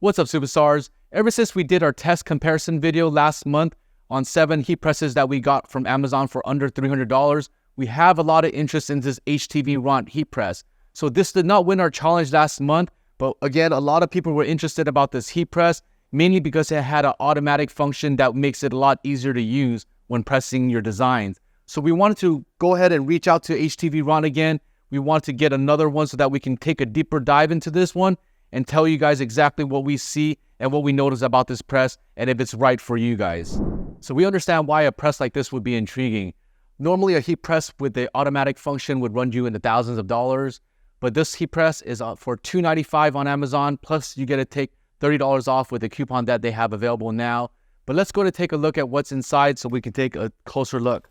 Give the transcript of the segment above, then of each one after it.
What's up, superstars? Ever since we did our test comparison video last month on 7 heat presses that we got from Amazon for under $300, we have a lot of interest in this HTVRont heat press. So this did not win our challenge last month, but again, a lot of people were interested about this heat press, mainly because it had an automatic function that makes it a lot easier to use when pressing your designs. So we wanted to go ahead and reach out to HTVRont again. We want to get another one so that we can take a deeper dive into this one and tell you guys exactly what we see and what we notice about this press and if it's right for you guys. So we understand why a press like this would be intriguing. Normally a heat press with the automatic function would run you in the thousands of dollars, but this heat press is for $295 on Amazon, plus you get to take $30 off with the coupon that they have available now. But let's go to take a look at what's inside so we can take a closer look.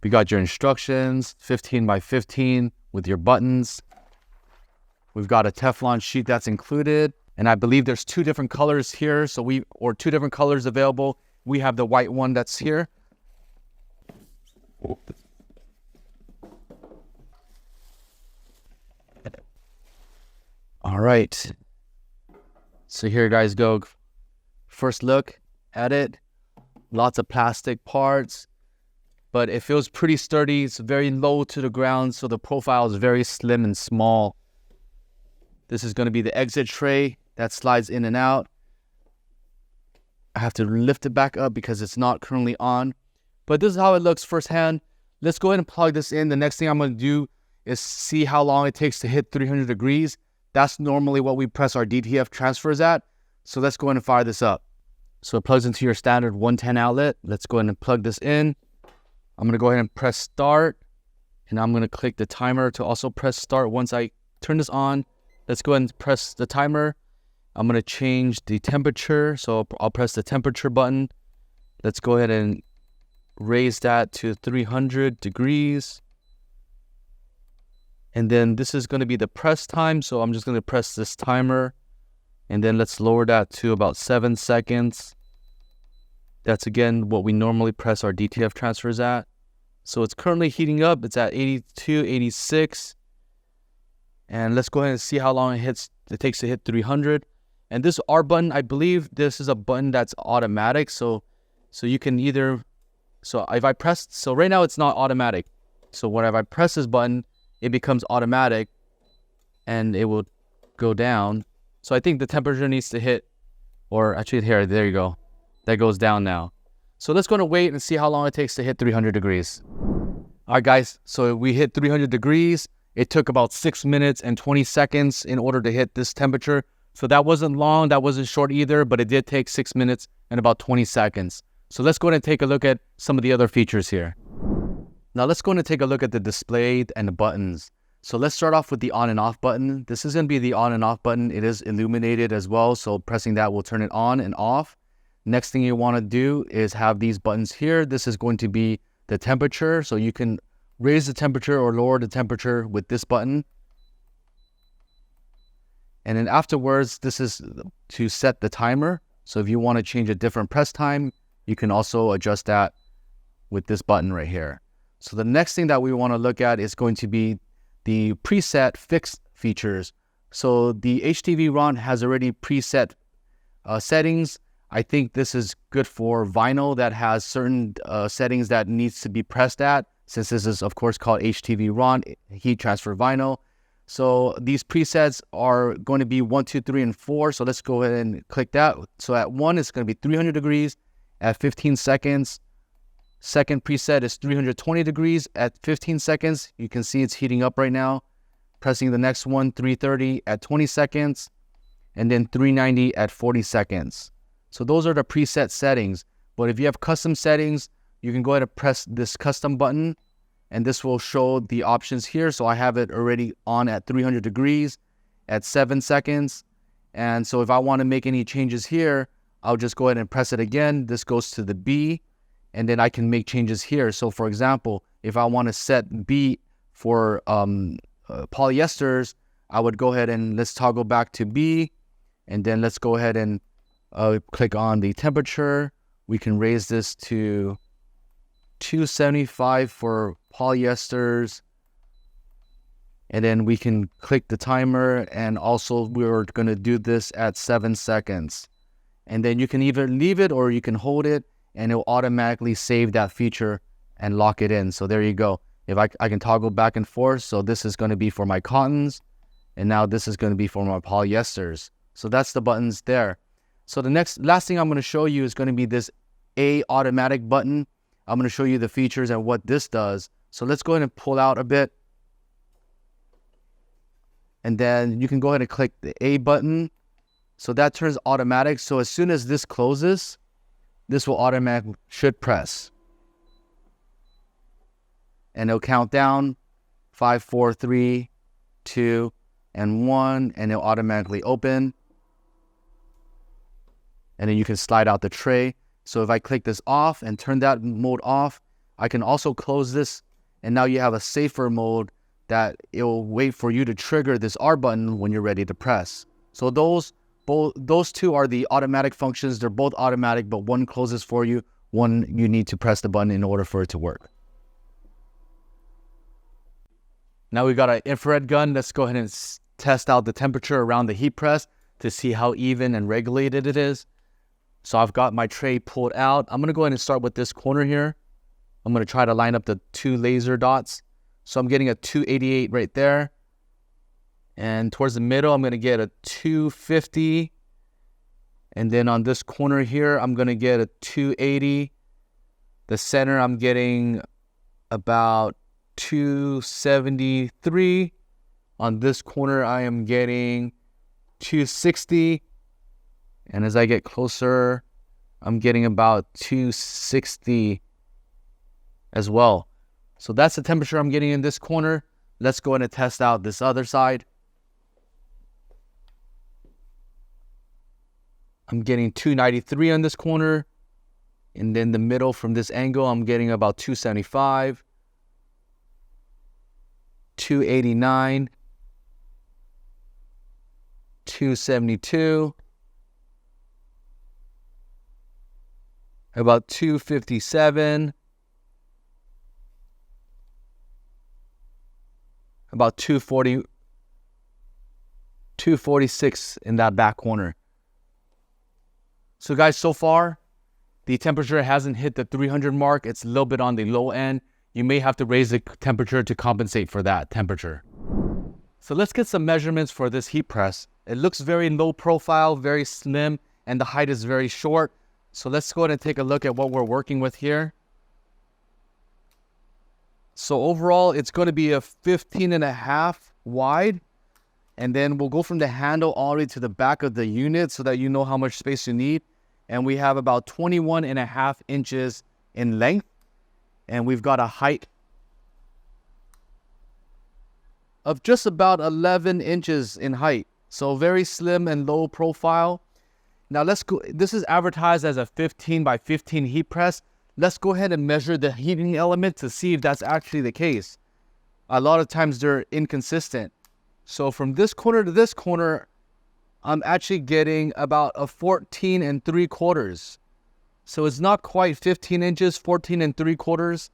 We got your instructions, 15 by 15 with your buttons. We've got a Teflon sheet that's included. And I believe there's 2 different colors here. Or 2 different colors available. We have the white one that's here. All right. So here guys go. First look at it. Lots of plastic parts. But it feels pretty sturdy. It's very low to the ground, so the profile is very slim and small. This is going to be the exit tray that slides in and out. I have to lift it back up because it's not currently on. But this is how it looks firsthand. Let's go ahead and plug this in. The next thing I'm going to do is see how long it takes to hit 300 degrees. That's normally what we press our DTF transfers at. So let's go ahead and fire this up. So it plugs into your standard 110 outlet. Let's go ahead and plug this in. I'm going to go ahead and press start, and I'm going to click the timer to also press start. Once I turn this on, let's go ahead and press the timer. I'm going to change the temperature, so I'll press the temperature button. Let's go ahead and raise that to 300 degrees. And then this is going to be the press time, so I'm just going to press this timer, and then let's lower that to about 7 seconds. That's again what we normally press our DTF transfers at. So it's currently heating up. It's at 82, 86. And let's go ahead and see how long it takes to hit 300. And this R button, I believe this is a button that's automatic. So you can either, so if I press, so right now it's not automatic. So when I press this button, it becomes automatic and it will go down. So I think the temperature needs to hit, or actually here, there you go. That goes down now. So let's go to wait and see how long it takes to hit 300 degrees. All right, guys. So we hit 300 degrees. It took about 6 minutes and 20 seconds in order to hit this temperature. So that wasn't long. That wasn't short either, but it did take 6 minutes and about 20 seconds. So let's go ahead and take a look at some of the other features here. Now let's go ahead and take a look at the display and the buttons. So let's start off with the on and off button. This is going to be the on and off button. It is illuminated as well. So pressing that will turn it on and off. Next thing you want to do is have these buttons here. This is going to be the temperature. So you can raise the temperature or lower the temperature with this button. And then afterwards, this is to set the timer. So if you want to change a different press time, you can also adjust that with this button right here. So the next thing that we want to look at is going to be the preset fixed features. So the HTVRont has already preset settings. I think this is good for vinyl that has certain settings that needs to be pressed at, since this is of course called HTVRont Heat Transfer Vinyl. So these presets are going to be 1, 2, 3, and 4. So let's go ahead and click that. So at 1, it's going to be 300 degrees at 15 seconds. Second preset is 320 degrees at 15 seconds. You can see it's heating up right now. Pressing the next one, 330 at 20 seconds. And then 390 at 40 seconds. So those are the preset settings. But if you have custom settings, you can go ahead and press this custom button and this will show the options here. So I have it already on at 300 degrees at 7 seconds. And so if I want to make any changes here, I'll just go ahead and press it again. This goes to the B and then I can make changes here. So for example, if I want to set B for polyesters, I would go ahead and let's toggle back to B. And then let's go ahead and click on the temperature. We can raise this to 275 for polyesters. And then we can click the timer, and also we're going to do this at 7 seconds. And then you can either leave it or you can hold it, and it'll automatically save that feature and lock it in. So there you go. If I can toggle back and forth. So this is going to be for my cottons, and now this is going to be for my polyesters. So that's the buttons there. So the last thing I'm going to show you is going to be this A automatic button. I'm going to show you the features and what this does. So let's go ahead and pull out a bit. And then you can go ahead and click the A button. So that turns automatic. So as soon as this closes, this will automatically should press. And it'll count down 5, 4, 3, 2, and 1, and it'll automatically open. And then you can slide out the tray. So if I click this off and turn that mode off, I can also close this, and now you have a safer mode that it will wait for you to trigger this R button when you're ready to press. So those two are the automatic functions. They're both automatic, but one closes for you, one you need to press the button in order for it to work. Now we got an infrared gun. Let's go ahead and test out the temperature around the heat press to see how even and regulated it is. So I've got my tray pulled out. I'm going to go ahead and start with this corner here. I'm going to try to line up the 2 laser dots. So I'm getting a 288 right there. And towards the middle, I'm going to get a 250. And then on this corner here, I'm going to get a 280. The center, I'm getting about 273. On this corner, I am getting 260. And as I get closer, I'm getting about 260 as well. So that's the temperature I'm getting in this corner. Let's go ahead and test out this other side. I'm getting 293 on this corner. And then the middle from this angle, I'm getting about 275, 289, 272, about 257, about 240, 246 in that back corner. So guys, so far, the temperature hasn't hit the 300 mark. It's a little bit on the low end. You may have to raise the temperature to compensate for that temperature. So let's get some measurements for this heat press. It looks very low profile, very slim, and the height is very short. So let's go ahead and take a look at what we're working with here. So overall, it's going to be a 15.5 wide. And then we'll go from the handle all the way to the back of the unit so that you know how much space you need. And we have about 21.5 inches in length. And we've got a height of just about 11 inches in height. So very slim and low profile. Now let's go. This is advertised as a 15 by 15 heat press. Let's go ahead and measure the heating element to see if that's actually the case. A lot of times they're inconsistent. So from this corner to this corner, I'm actually getting about a 14 3/4. So it's not quite 15 inches, 14 3/4.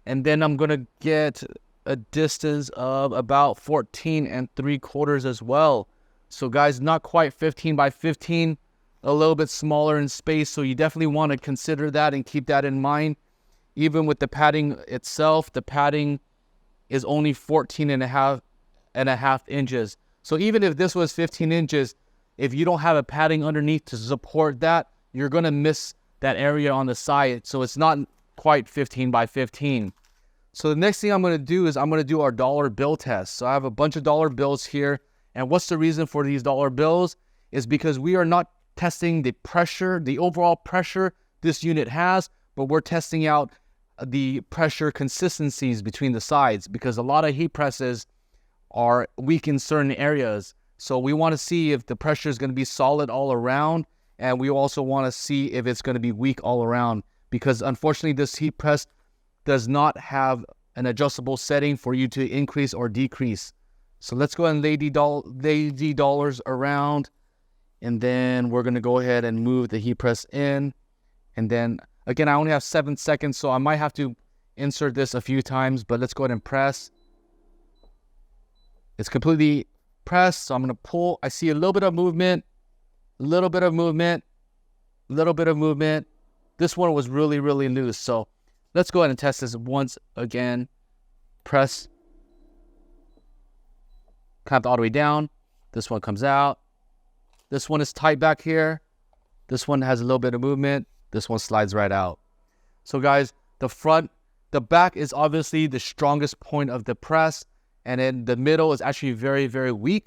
And then I'm going to get a distance of about 14 3/4 as well. So guys, not quite 15 by 15, a little bit smaller in space. So you definitely want to consider that and keep that in mind. Even with the padding itself, the padding is only 14.5 inches. So even if this was 15 inches, if you don't have a padding underneath to support that, you're going to miss that area on the side. So it's not quite 15 by 15. So the next thing I'm going to do is I'm going to do our dollar bill test. So I have a bunch of dollar bills here. And what's the reason for these dollar bills is because we are not testing the pressure, the overall pressure this unit has, but we're testing out the pressure consistencies between the sides, because a lot of heat presses are weak in certain areas. So we want to see if the pressure is going to be solid all around, and we also want to see if it's going to be weak all around, because unfortunately this heat press does not have an adjustable setting for you to increase or decrease. So let's go ahead and lay the dollars around, and then we're going to go ahead and move the heat press in, and then Again, I only have 7 seconds, so I might have to insert this a few times, but let's go ahead and press. It's completely pressed, so I'm going to pull. I see a little bit of movement, a little bit of movement, a little bit of movement. This one was really, really loose. So let's go ahead and test this once again. Press. Clamp all the way down. This one comes out. This one is tight back here. This one has a little bit of movement. This one slides right out. So guys, the back is obviously the strongest point of the press. And then the middle is actually very, very weak.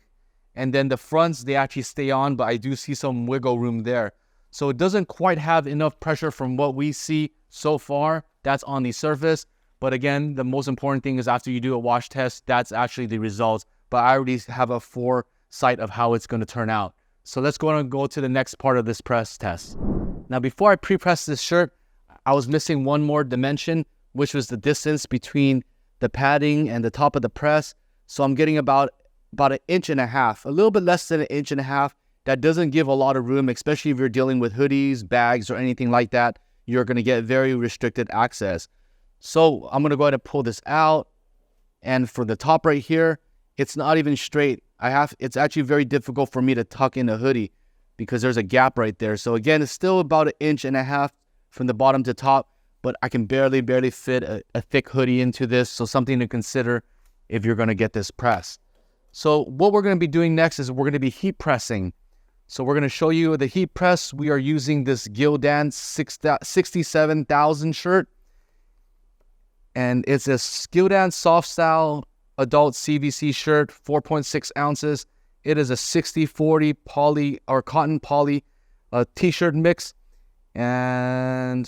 And then the fronts, they actually stay on, but I do see some wiggle room there. So it doesn't quite have enough pressure from what we see so far. That's on the surface. But again, the most important thing is after you do a wash test, that's actually the results. But I already have a foresight of how it's going to turn out. So let's go and go to the next part of this press test. Now, before I pre-press this shirt, I was missing one more dimension, which was the distance between the padding and the top of the press. So I'm getting about 1.5 inches, a little bit less than 1.5 inches. That doesn't give a lot of room, especially if you're dealing with hoodies, bags, or anything like that. You're going to get very restricted access. So I'm going to go ahead and pull this out. And for the top right here, it's not even straight. It's actually very difficult for me to tuck in a hoodie because there's a gap right there. So again, it's still about 1.5 inches from the bottom to top, but I can barely fit a thick hoodie into this. So something to consider if you're going to get this press. So what we're going to be doing next is we're going to be heat pressing. So we're going to show you the heat press. We are using this Gildan 67,000 shirt. And it's a Gildan soft style adult CVC shirt, 4.6 ounces. It is a 60-40 poly or cotton poly t-shirt mix. And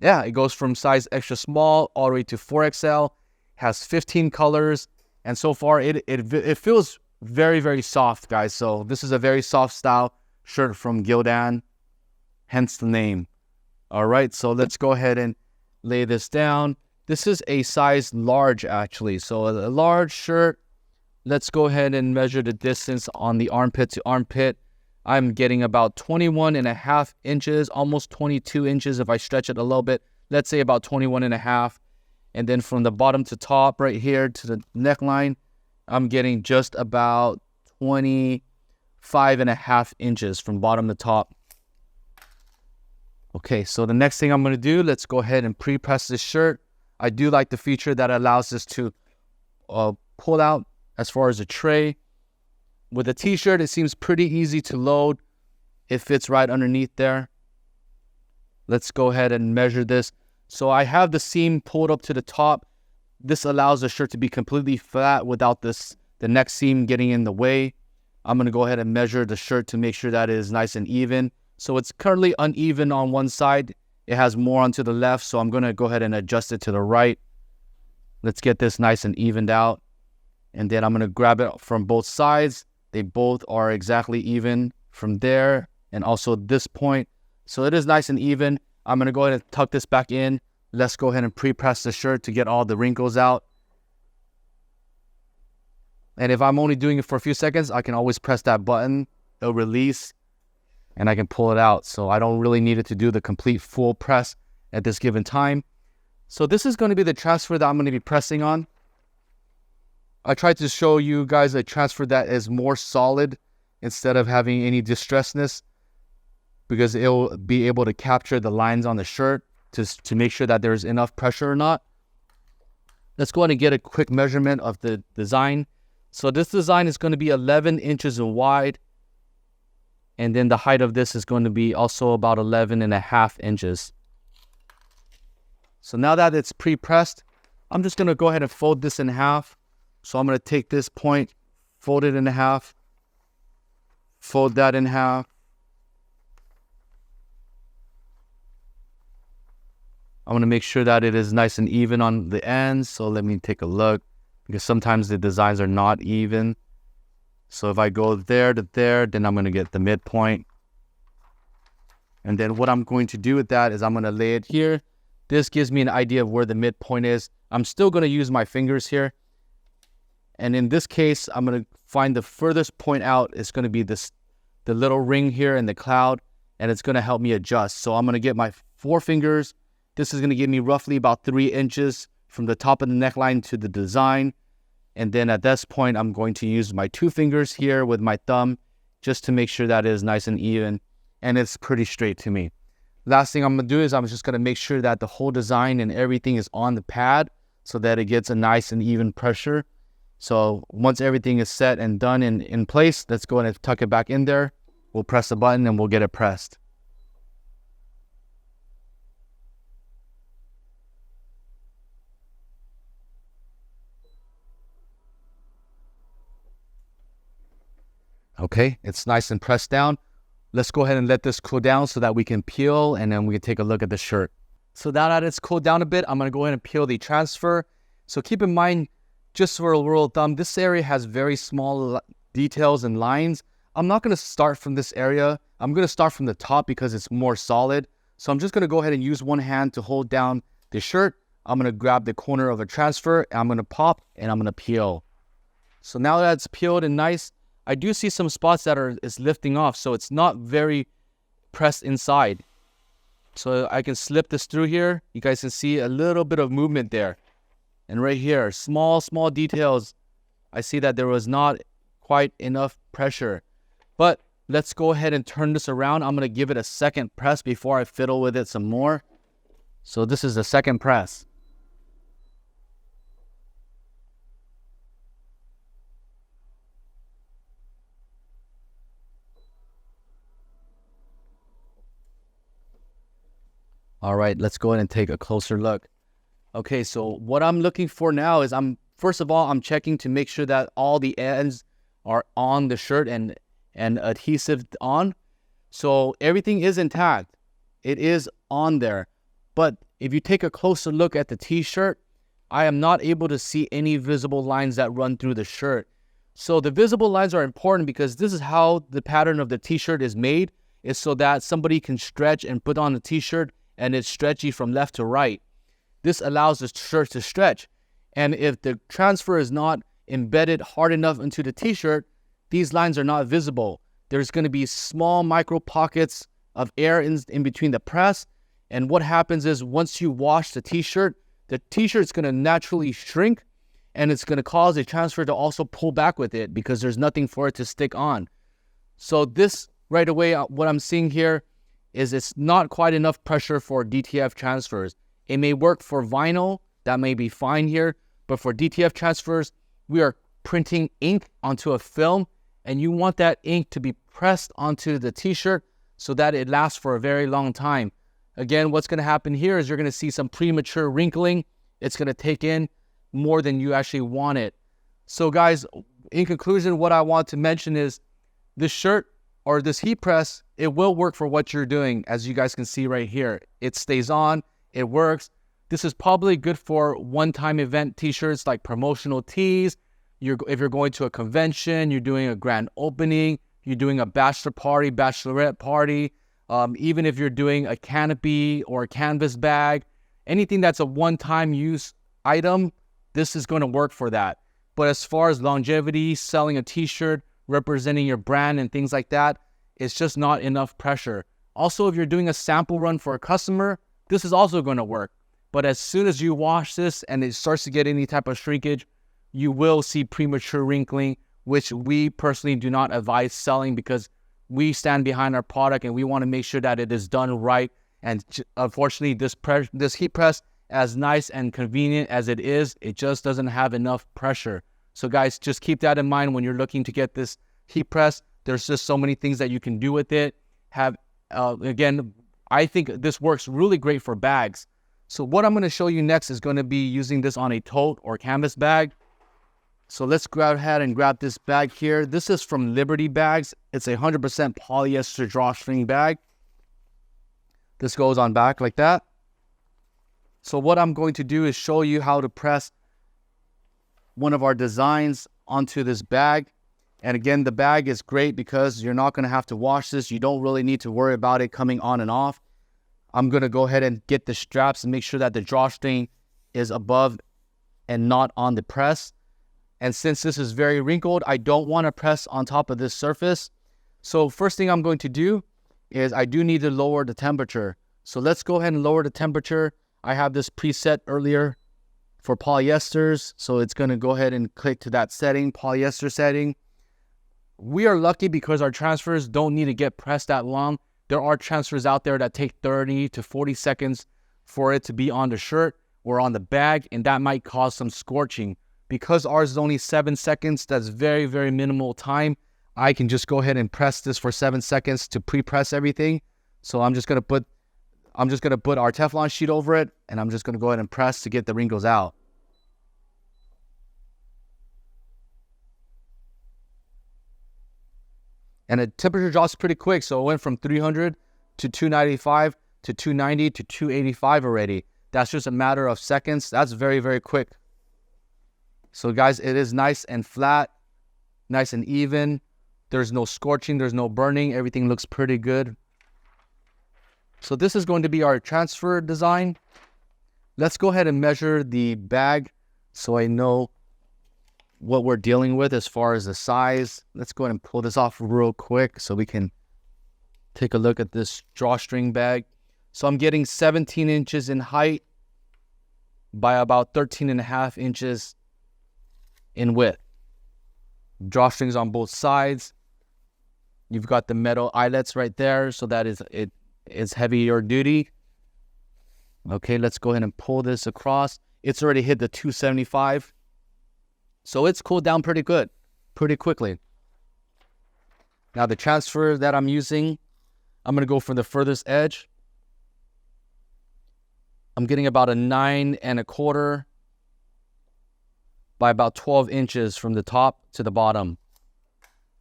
yeah, it goes from size extra small all the way to 4XL. Has 15 colors. And so far, it feels very, very soft, guys. So this is a very soft style shirt from Gildan, hence the name. All right, so let's go ahead and lay this down. This is a size large, actually. So a large shirt. Let's go ahead and measure the distance on the armpit to armpit. I'm getting about 21.5 inches, almost 22 inches if I stretch it a little bit. Let's say about 21.5. And then from the bottom to top right here to the neckline, I'm getting just about 25.5 inches from bottom to top. Okay, so the next thing I'm going to do, let's go ahead and pre-press this shirt. I do like the feature that allows us to pull out as far as a tray. With a t-shirt, it seems pretty easy to load. It fits right underneath there. Let's go ahead and measure this. So I have the seam pulled up to the top. This allows the shirt to be completely flat without the neck seam getting in the way. I'm going to go ahead and measure the shirt to make sure that it is nice and even. So it's currently uneven on one side. It has more onto the left, so I'm going to go ahead and adjust it to the right. Let's get this nice and evened out. And then I'm going to grab it from both sides. They both are exactly even from there and also this point. So it is nice and even. I'm going to go ahead and tuck this back in. Let's go ahead and pre-press the shirt to get all the wrinkles out. And if I'm only doing it for a few seconds, I can always press that button. It'll release and I can pull it out. So I don't really need it to do the complete full press at this given time. So this is going to be the transfer that I'm going to be pressing on. I tried to show you guys a transfer that is more solid instead of having any distressedness, because it'll be able to capture the lines on the shirt to make sure that there's enough pressure or not. Let's go ahead and get a quick measurement of the design. So this design is going to be 11 inches wide. And then the height of this is going to be also about 11.5 inches. So now that it's pre-pressed, I'm just going to go ahead and fold this in half. So I'm going to take this point, fold it in half, fold that in half. I'm going to make sure that it is nice and even on the ends. So let me take a look, because sometimes the designs are not even. So if I go there to there, then I'm going to get the midpoint. And then what I'm going to do with that is I'm going to lay it here. This gives me an idea of where the midpoint is. I'm still going to use my fingers here. And in this case, I'm going to find the furthest point out. It's going to be the little ring here in the cloud, and it's going to help me adjust. So I'm going to get my 4 fingers. This is going to give me roughly about 3 inches from the top of the neckline to the design. And then at this point, I'm going to use my 2 fingers here with my thumb just to make sure that it is nice and even. And it's pretty straight to me. Last thing I'm going to do is I'm just going to make sure that the whole design and everything is on the pad so that it gets a nice and even pressure. So once everything is set and done in place, let's go ahead and tuck it back in there. We'll press the button and we'll get it pressed. Okay, it's nice and pressed down. Let's go ahead and let this cool down so that we can peel and then we can take a look at the shirt. So now that it's cooled down a bit, I'm going to go ahead and peel the transfer. So keep in mind, just for a rule of thumb, this area has very small details and lines. I'm not going to start from this area. I'm going to start from the top because it's more solid. So I'm just going to go ahead and use one hand to hold down the shirt. I'm going to grab the corner of a transfer, and I'm going to pop, and I'm going to peel. So now that it's peeled and nice, I do see some spots that is lifting off, so it's not very pressed inside. So I can slip this through here. You guys can see a little bit of movement there. And right here, small details. I see that there was not quite enough pressure. But let's go ahead and turn this around. I'm going to give it a second press before I fiddle with it some more. So this is the second press. All right, let's go ahead and take a closer look. Okay, so what I'm looking for now is first of all, I'm checking to make sure that all the ends are on the shirt and adhesive on. So everything is intact. It is on there. But if you take a closer look at the t-shirt, I am not able to see any visible lines that run through the shirt. So the visible lines are important because this is how the pattern of the t-shirt is made, is so that somebody can stretch and put on the t-shirt and it's stretchy from left to right. This allows the shirt to stretch. And if the transfer is not embedded hard enough into the t-shirt, these lines are not visible. There's going to be small micro pockets of air in between the press. And what happens is once you wash the t-shirt is going to naturally shrink, and it's going to cause the transfer to also pull back with it because there's nothing for it to stick on. So this right away, what I'm seeing here is it's not quite enough pressure for DTF transfers. It may work for vinyl, that may be fine here, but for DTF transfers, we are printing ink onto a film, and you want that ink to be pressed onto the t-shirt so that it lasts for a very long time. Again, what's going to happen here is you're going to see some premature wrinkling. It's going to take in more than you actually want it. So guys, in conclusion, what I want to mention is this shirt or this heat press, it will work for what you're doing. As you guys can see right here, it stays on, it works. This is probably good for one-time event t-shirts like promotional tees. If you're going to a convention, you're doing a grand opening, you're doing a bachelor party, bachelorette party, even if you're doing a canopy or a canvas bag, anything that's a one-time use item, this is going to work for that. But as far as longevity, selling a t-shirt, representing your brand and things like that, it's just not enough pressure. Also, if you're doing a sample run for a customer, this is also going to work. But as soon as you wash this and it starts to get any type of shrinkage, you will see premature wrinkling, which we personally do not advise selling because we stand behind our product and we want to make sure that it is done right. And unfortunately, this heat press, as nice and convenient as it is, it just doesn't have enough pressure. So guys, just keep that in mind when you're looking to get this heat press. There's just so many things that you can do with it. Again, I think this works really great for bags. So what I'm going to show you next is going to be using this on a tote or canvas bag. So let's go ahead and grab this bag here. This is from Liberty Bags. It's a 100% polyester drawstring bag. This goes on back like that. So what I'm going to do is show you how to press one of our designs onto this bag. And again, the bag is great because you're not going to have to wash this. You don't really need to worry about it coming on and off. I'm going to go ahead and get the straps and make sure that the drawstring is above and not on the press. And since this is very wrinkled, I don't want to press on top of this surface. So first thing I'm going to do is I do need to lower the temperature. So let's go ahead and lower the temperature. I have this preset earlier for polyesters, so it's going to go ahead and click to that setting, polyester setting. We are lucky because our transfers don't need to get pressed that long. There are transfers out there that take 30 to 40 seconds for it to be on the shirt or on the bag, and that might cause some scorching. Because ours is only 7 seconds, that's very, very minimal time. I can just go ahead and press this for 7 seconds to pre-press everything. So I'm just gonna put our Teflon sheet over it, and I'm just gonna go ahead and press to get the wrinkles out. And the temperature drops pretty quick, so it went from 300 to 295 to 290 to 285 already. That's just a matter of seconds. That's very, very quick. So guys, it is nice and flat, nice and even. There's no scorching, there's no burning. Everything looks pretty good. So this is going to be our transfer design. Let's go ahead and measure the bag so I know what we're dealing with as far as the size. Let's go ahead and pull this off real quick so we can take a look at this drawstring bag. So I'm getting 17 inches in height by about 13.5 inches in width. Drawstrings on both sides. You've got the metal eyelets right there, so that is heavier duty. Okay, let's go ahead and pull this across. It's already hit the 275. So it's cooled down pretty good, pretty quickly. Now the transfer that I'm using, I'm going to go for the furthest edge. I'm getting about a 9 1/4 by about 12 inches from the top to the bottom.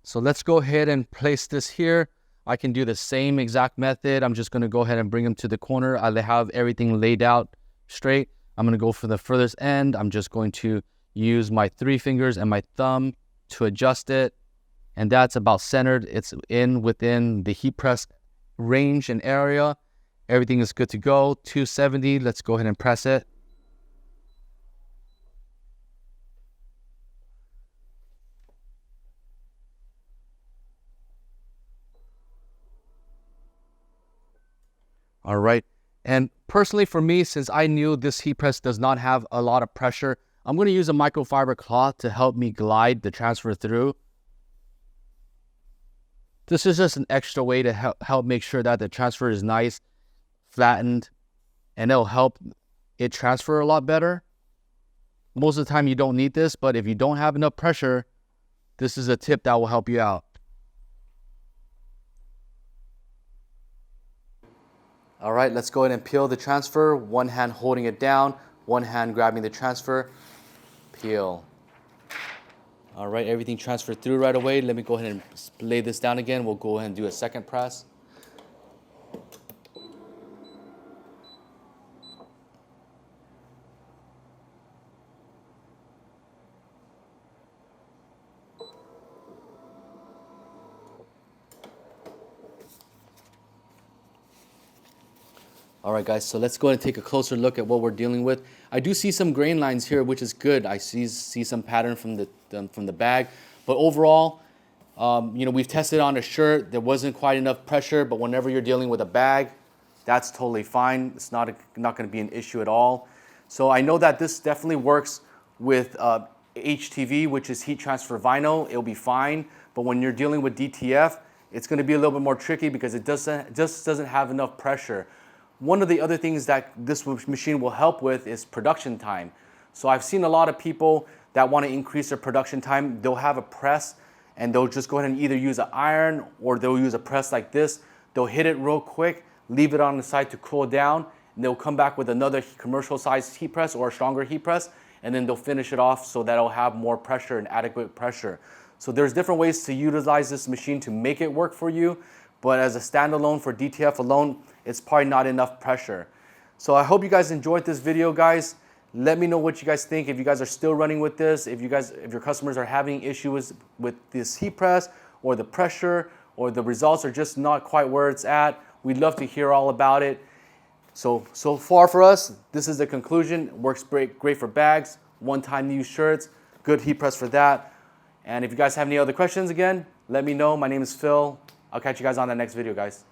So let's go ahead and place this here. I can do the same exact method. I'm just going to go ahead and bring them to the corner. I have everything laid out straight. I'm going to go for the furthest end. I'm just going to use my 3 fingers and my thumb to adjust it. And that's about centered. It's within the heat press range and area. Everything is good to go. 270. Let's go ahead and press it. All right. And personally for me, since I knew this heat press does not have a lot of pressure, I'm going to use a microfiber cloth to help me glide the transfer through. This is just an extra way to help make sure that the transfer is nice, flattened, and it'll help it transfer a lot better. Most of the time you don't need this, but if you don't have enough pressure, this is a tip that will help you out. All right, let's go ahead and peel the transfer. One hand holding it down, one hand grabbing the transfer. Peel. All right, everything transferred through right away. Let me go ahead and lay this down again. We'll go ahead and do a second press. All right, guys, so let's go ahead and take a closer look at what we're dealing with. I do see some grain lines here, which is good. I see some pattern from the bag. But overall, we've tested on a shirt. There wasn't quite enough pressure, but whenever you're dealing with a bag, that's totally fine. It's not going to be an issue at all. So I know that this definitely works with HTV, which is heat transfer vinyl. It'll be fine. But when you're dealing with DTF, it's going to be a little bit more tricky because it just doesn't have enough pressure. One of the other things that this machine will help with is production time. So I've seen a lot of people that want to increase their production time. They'll have a press and they'll just go ahead and either use an iron or they'll use a press like this. They'll hit it real quick, leave it on the side to cool down, and they'll come back with another commercial sized heat press or a stronger heat press, and then they'll finish it off so that it'll have more pressure and adequate pressure. So there's different ways to utilize this machine to make it work for you. But as a standalone for DTF alone, it's probably not enough pressure. So I hope you guys enjoyed this video, guys. Let me know what you guys think. If you guys are still running with this, if your customers are having issues with this heat press or the pressure or the results are just not quite where it's at, we'd love to hear all about it. So far for us, this is the conclusion. Works great for bags, one-time use shirts, good heat press for that. And if you guys have any other questions, again, let me know. My name is Phil. I'll catch you guys on the next video, guys.